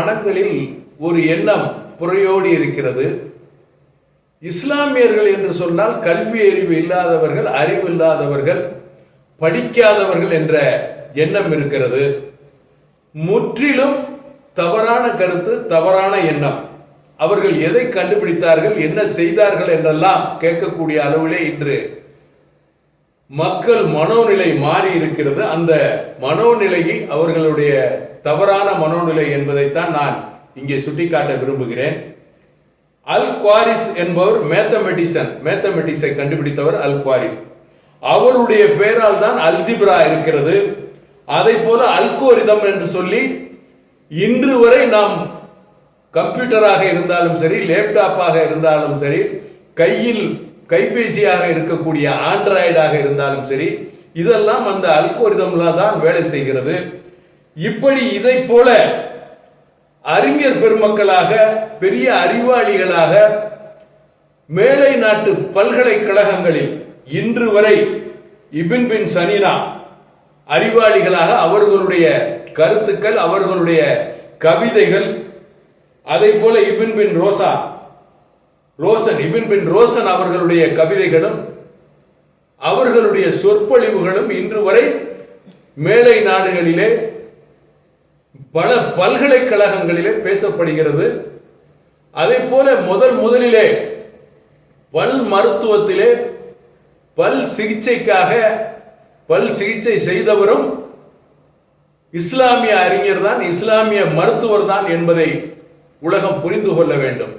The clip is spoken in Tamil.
மனங்களில் ஒரு எண்ணம் புறையோடி இருக்கிறது. இஸ்லாமியர்கள் என்று சொன்னால் கல்வி அறிவு இல்லாதவர்கள், அறிவு இல்லாதவர்கள், படிக்காதவர்கள் என்ற எண்ணம் இருக்கிறது. முற்றிலும் தவறான கருத்து, தவறான எண்ணம். அவர்கள் எதை கண்டுபிடித்தார்கள், என்ன செய்தார்கள் என்றெல்லாம் கேட்கக்கூடிய அளவிலே இன்று மக்கள் மனோநிலை மாறி இருக்கிறது. அந்த மனோநிலையை, அவர்களுடைய தவறான மனோநிலை என்பதைத்தான் நான் இங்கே சுட்டிக்காட்ட விரும்புகிறேன். அல் குவாரிஸ் என்பவர் மேத்தமெட்டிக்ஸை கண்டுபிடித்தவர் அல் குவாரிஸ். அவருடைய பெயரால் தான் அல்ஜிப்ரா இருக்கிறது. அதை போல அல்கோரிதம் என்று சொல்லி இன்று வரை நாம் கம்ப்யூட்டராக இருந்தாலும் சரி, லேப்டாப்பாக இருந்தாலும் சரி, கைபேசியாக இருக்கக்கூடிய ஆண்ட்ராய்டாக இருந்தாலும் சரி, இதெல்லாம் அந்த அல்கோரிதம்ல தான் வேலை செய்கிறது. இப்படி இதை போல அறிஞர் பெருமக்களாக, பெரிய அறிவாளிகளாக மேலை நாட்டு பல்கலைக்கழகங்களில் இன்று வரை இபின் பின் சனீனா அறிவாளிகளாக அவர்களுடைய கருத்துக்கள், அவர்களுடைய கவிதைகள், அதை போல இபின் பின் ரோசன் அவர்களுடைய கவிதைகளும் அவர்களுடைய சொற்பொழிவுகளும் இன்று வரை மேலை நாடுகளிலே பல பல்கலைக்கழகங்களிலே பேசப்படுகிறது. அதே போல முதலிலே பல் மருத்துவத்திலே பல் சிகிச்சை செய்தவரும் இஸ்லாமிய அறிஞர் தான், இஸ்லாமிய மருத்துவர் தான் என்பதை உலகம் புரிந்து கொள்ள வேண்டும்.